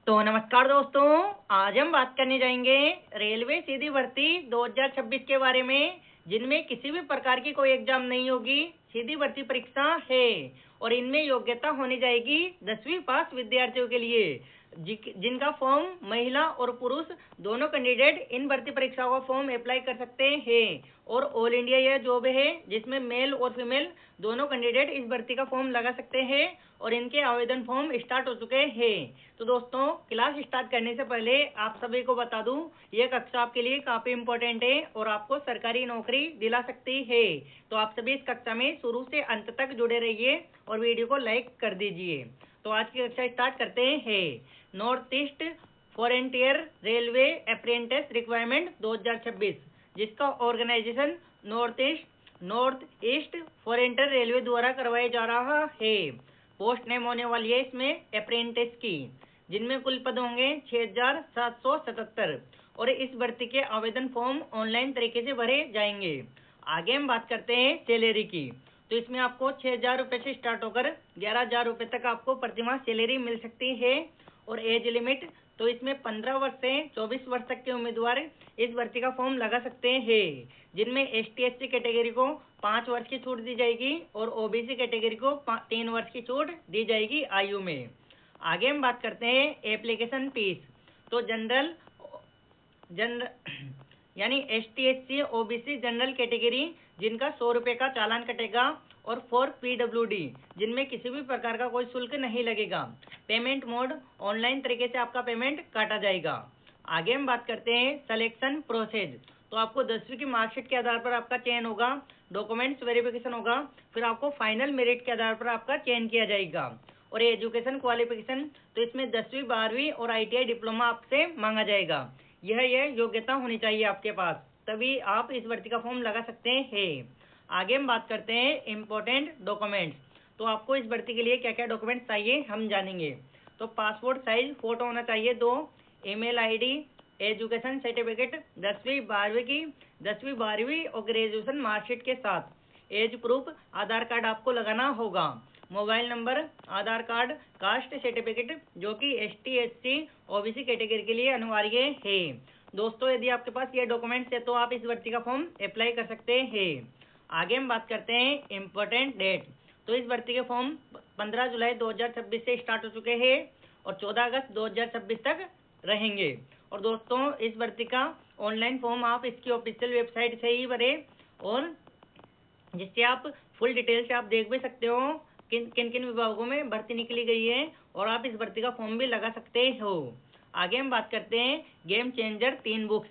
तो नमस्कार दोस्तों, आज हम बात करने जाएंगे रेलवे सीधी भर्ती 2026 के बारे में, जिनमें किसी भी प्रकार की कोई एग्जाम नहीं होगी, सीधी भर्ती परीक्षा है और इनमें योग्यता होनी जाएगी 10वीं पास विद्यार्थियों के लिए, जिनका फॉर्म महिला और पुरुष दोनों कैंडिडेट इन भर्ती परीक्षाओं का फॉर्म अप्लाई कर सकते हैं और ऑल इंडिया यह जॉब है जिसमें मेल और फीमेल दोनों कैंडिडेट इस भर्ती का फॉर्म लगा सकते हैं और इनके आवेदन फॉर्म स्टार्ट हो चुके हैं। तो दोस्तों, क्लास स्टार्ट करने से पहले आप सभी को बता दूं, यह कक्षा आपके लिए काफी इम्पोर्टेंट है और आपको सरकारी नौकरी दिला सकती है। तो आप सभी इस कक्षा में शुरू से अंत तक जुड़े रहिए और वीडियो को लाइक कर दीजिए। तो आज की कक्षा स्टार्ट करते हैं। North east frontier railway apprentice requirement 2026, जिसका organisation north east frontier railway द्वारा करवाया जा रहा है। पोस्ट नेम होने वाली है इसमें अप्रेंटिस की, जिनमें कुल पद होंगे 6777 और इस भर्ती के आवेदन फॉर्म ऑनलाइन तरीके से भरे जाएंगे। आगे हम बात करते हैं सैलरी की। तो इसमें आपको 6000 रुपये से स्टार्ट होकर 11000 रुपये तक आपको प्रतिमाह सैलरी मिल सकती है और एज लिमिट तो इसमें 15 वर्ष से 24 वर्ष तक के उम्मीदवार इस भर्ती का फॉर्म लगा सकते हैं, जिनमें ST/SC कैटेगरी को 5 वर्ष की छूट दी जाएगी और OBC कैटेगरी को 3 वर्ष की छूट दी जाएगी आयु में। आगे हम बात करते हैं एप्लीकेशन फीस। तो जनरल यानी ST/SC OBC जनरल कैटेगरी जिनका 100 रुपये का चालान कटेगा और फॉर PWD जिनमें किसी भी प्रकार का कोई शुल्क नहीं लगेगा। पेमेंट मोड ऑनलाइन तरीके से आपका पेमेंट काटा जाएगा। आगे हम बात करते हैं सिलेक्शन प्रोसेस। तो आपको 10वीं की मार्कशीट के आधार पर आपका चयन होगा, डॉक्यूमेंट्स वेरिफिकेशन होगा, फिर आपको फाइनल मेरिट के आधार पर आपका चयन किया जाएगा। और एजुकेशन क्वालिफिकेशन तो इसमें 10वीं 12वीं और ITI डिप्लोमा आपसे मांगा जाएगा। यह योग्यता होनी चाहिए आपके पास, तभी आप इस भर्ती का फॉर्म लगा सकते हैं। आगे हम बात करते हैं इम्पोर्टेंट डॉक्यूमेंट्स। तो आपको इस भर्ती के लिए क्या क्या डॉक्यूमेंट्स चाहिए हम जानेंगे। तो पासपोर्ट साइज फोटो होना चाहिए 2, ईमेल ID, एजुकेशन सर्टिफिकेट 10वीं 12वीं और ग्रेजुएशन मार्कशीट के साथ, एज प्रूफ आधार कार्ड आपको लगाना होगा, मोबाइल नंबर, आधार कार्ड, कास्ट सर्टिफिकेट जो कि ST/SC OBC कैटेगरी के लिए अनिवार्य है। दोस्तों, यदि आपके पास ये डॉक्यूमेंट्स है तो आप इस भर्ती का फॉर्म अप्लाई कर सकते हैं। आगे हम बात करते हैं इम्पोर्टेंट डेट। तो इस भर्ती के फॉर्म 15 जुलाई 2026 से स्टार्ट हो चुके हैं और 14 अगस्त 2026 तक रहेंगे। और दोस्तों, इस भर्ती का ऑनलाइन फॉर्म आप इसकी ऑफिशियल वेबसाइट से ही भरें और जिससे आप फुल डिटेल से आप देख भी सकते हो किन किन विभागों में भर्ती निकली गई है और आप इस भर्ती का फॉर्म भी लगा सकते हो। आगे हम बात करते हैं गेम चेंजर 3 बुक्स,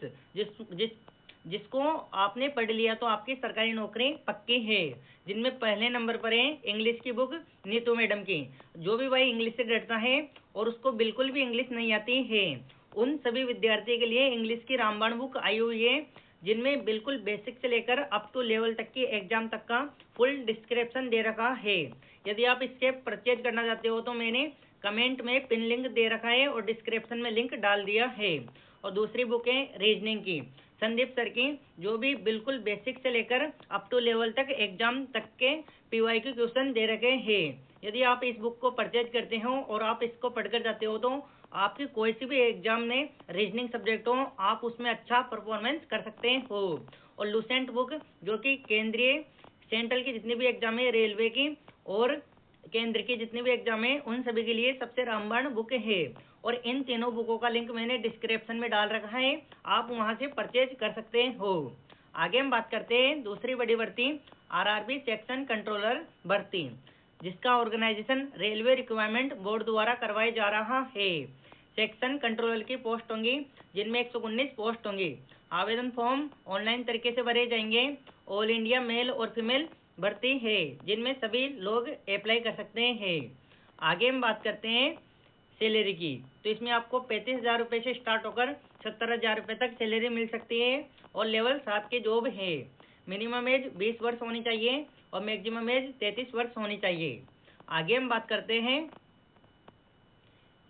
जिसको आपने पढ़ लिया तो आपकी सरकारी नौकरी पक्की है, जिनमें पहले नंबर पर है इंग्लिश की बुक नीतू मैडम की। जो भी भाई इंग्लिश से डरता है और उसको बिल्कुल भी इंग्लिश नहीं आती है, उन सभी विद्यार्थियों के लिए इंग्लिश की रामबाण बुक आई हुई है, जिनमें बिल्कुल बेसिक से लेकर अप टू लेवल तक की एग्जाम तक का फुल डिस्क्रिप्शन दे रखा है। यदि आप इसके परचेज करना चाहते हो तो मैंने कमेंट में पिन लिंक दे रखा है और डिस्क्रिप्शन में लिंक डाल दिया है। और दूसरी बुक है रीजनिंग की, संदीप सर की, जो भी बिल्कुल बेसिक से लेकर अप टू लेवल तक एग्जाम तक के PYQ क्वेश्चन दे रखे हैं। यदि आप इस बुक को परचेज करते हो और आप इसको पढ़कर जाते हो तो आपकी कोई सी भी एग्जाम में रीजनिंग सब्जेक्ट हो, आप उसमें अच्छा परफॉर्मेंस कर सकते हो। और लूसेंट बुक जो कि केंद्रीय सेंट्रल की जितनी भी एग्जाम है, रेलवे की और केंद्र की जितनी भी एग्जाम है, उन सभी के लिए सबसे रामबाण बुक है और इन तीनों बुकों का लिंक मैंने डिस्क्रिप्शन में डाल रखा है, आप वहां से परचेज कर सकते हो। आगे हम बात करते हैं दूसरी बड़ी भर्ती RRB सेक्शन कंट्रोलर भर्ती, जिसका ऑर्गेनाइजेशन रेलवे रिक्वायरमेंट बोर्ड द्वारा करवाया जा रहा है। सेक्शन कंट्रोलर की पोस्ट होंगी, जिनमें 119 पोस्ट होंगी। आवेदन फॉर्म ऑनलाइन तरीके से भरे जाएंगे। ऑल इंडिया मेल और फीमेल भर्ती है, जिनमें सभी लोग अप्लाई कर सकते हैं। आगे हम बात करते हैं सैलरी की। तो इसमें आपको 35,000 रुपये से स्टार्ट होकर 70,000 रुपये तक सैलरी मिल सकती है और लेवल 7 की जॉब है। मिनिमम एज 20 वर्ष होनी चाहिए और मैक्सिमम एज 33 वर्ष होनी चाहिए। आगे हम बात करते हैं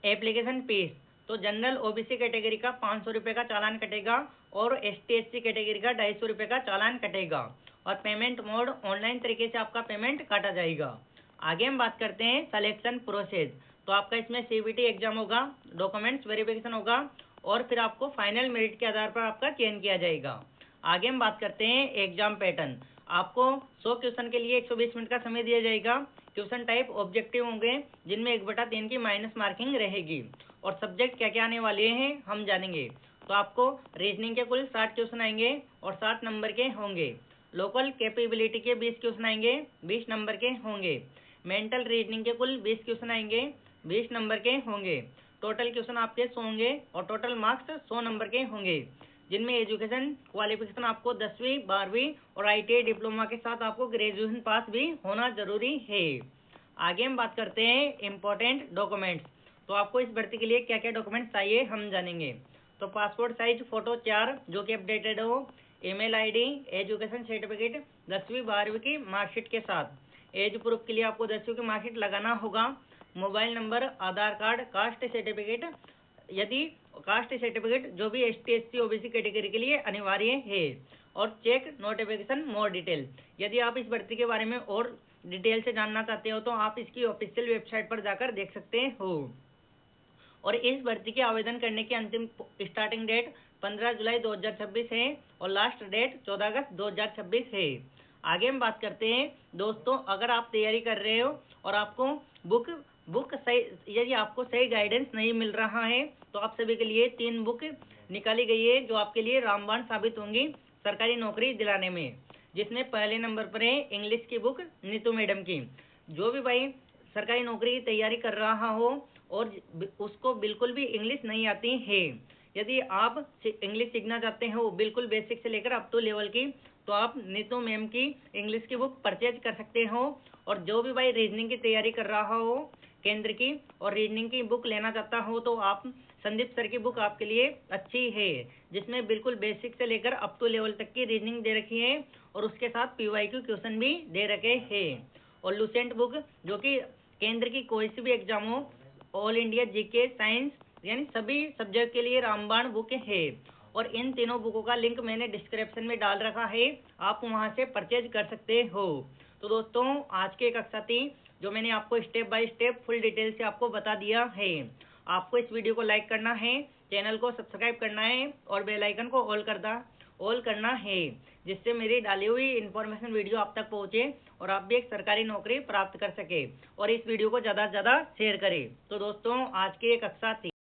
एप्लीकेशन फीस। तो जनरल OBC कैटेगरी का 500 रुपये का चालान कटेगा और ST/SC कैटेगरी का 250 रुपये का चालान कटेगा और पेमेंट मोड ऑनलाइन तरीके से आपका पेमेंट काटा जाएगा। आगे हम बात करते हैं सिलेक्शन प्रोसेस। तो आपका इसमें CBT एग्जाम होगा, डॉक्यूमेंट्स वेरिफिकेशन होगा और फिर आपको फाइनल मेरिट के आधार पर आपका चयन किया जाएगा। आगे हम बात करते हैं एग्जाम पैटर्न। आपको 100 क्वेश्चन के लिए 120 मिनट का समय दिया जाएगा। क्वेश्चन टाइप ऑब्जेक्टिव होंगे जिनमें 1/3 की माइनस मार्किंग रहेगी। और सब्जेक्ट क्या क्या आने वाले हैं हम जानेंगे। तो आपको रीजनिंग के कुल 60 क्वेश्चन आएंगे और 60 नंबर के होंगे। लोकल कैपेबिलिटी के 20 क्वेश्चन आएंगे, 20 नंबर के होंगे। मेंटल रीजनिंग के कुल 20 क्वेश्चन आएंगे, 20 नंबर के होंगे। टोटल क्वेश्चन आपके 100 होंगे और टोटल मार्क्स 100 नंबर के होंगे, जिनमें एजुकेशन क्वालिफिकेशन आपको 10वीं 12वीं और ITI डिप्लोमा के साथ आपको ग्रेजुएशन पास भी होना जरूरी है। आगे हम बात करते हैं इम्पोर्टेंट डॉक्यूमेंट्स। तो आपको इस भर्ती के लिए क्या क्या डॉक्यूमेंट्स चाहिए हम जानेंगे। तो पासपोर्ट साइज फोटो 4 जो कि अपडेटेड हो, ईमेल ID, एजुकेशन सर्टिफिकेट 10वीं 12वीं की मार्कशीट के साथ। एज प्रूफ के लिए आपको 10वीं की मार्कशीट लगाना होगा। मोबाइल नंबर, आधार कार्ड, कास्ट सर्टिफिकेट, यदि कास्ट सर्टिफिकेट जो भी ST SC OBC कैटेगरी के लिए अनिवार्य है। और चेक नोटिफिकेशन मोर डिटेल। यदि आप इस भर्ती के बारे में और डिटेल से जानना चाहते हो तो आप इसकी ऑफिशियल वेबसाइट पर जाकर देख सकते हो। और इस भर्ती के आवेदन करने की अंतिम स्टार्टिंग डेट 15 जुलाई 2026 है और लास्ट डेट 14 अगस्त 2026 है। आगे हम बात करते हैं दोस्तों, अगर आप तैयारी कर रहे हो और आपको बुक सही, यदि आपको सही गाइडेंस नहीं मिल रहा है तो आप सभी के लिए 3 बुक निकाली गई है जो आपके लिए रामबाण साबित होंगी सरकारी नौकरी दिलाने में। जिसमें पहले नंबर पर है इंग्लिश की बुक नीतू मैडम की। जो भी भाई सरकारी नौकरी की तैयारी कर रहा हो और उसको बिल्कुल भी इंग्लिश नहीं आती है, यदि आप इंग्लिश सीखना चाहते हो बिल्कुल बेसिक से लेकर अप टू लेवल की, तो आप नीतू मैम की इंग्लिश की बुक परचेज कर सकते हो। और जो भी भाई रीजनिंग की तैयारी कर रहा हो केंद्र की और रीजनिंग की बुक लेना चाहता हो तो आप संदीप सर की बुक आपके लिए अच्छी है, जिसमें बिल्कुल बेसिक से लेकर अप टू लेवल तक की रीजनिंग दे रखी है और उसके साथ PYQ क्वेश्चन भी दे रखे हैं। और लुसेंट बुक जो कि केंद्र की कोई सी भी एग्जाम हो, ऑल इंडिया GK साइंस यानी सभी सब्जेक्ट के लिए रामबाण बुक है। और इन तीनों बुकों का लिंक मैंने डिस्क्रिप्शन में डाल रखा है, आप वहां से परचेज कर सकते हो। तो दोस्तों आज की कक्षा थी जो मैंने आपको step by step full detail से आपको बता दिया है। आपको इस वीडियो को लाइक करना है, चैनल को सब्सक्राइब करना है और बेल आइकन को ऑल करना है, जिससे मेरी डाली हुई इन्फॉर्मेशन वीडियो आप तक पहुंचे और आप भी एक सरकारी नौकरी प्राप्त कर सके। और इस वीडियो को ज़्यादा से ज़्यादा शेयर करें। तो दोस्तों आज की एक कक्षा थी।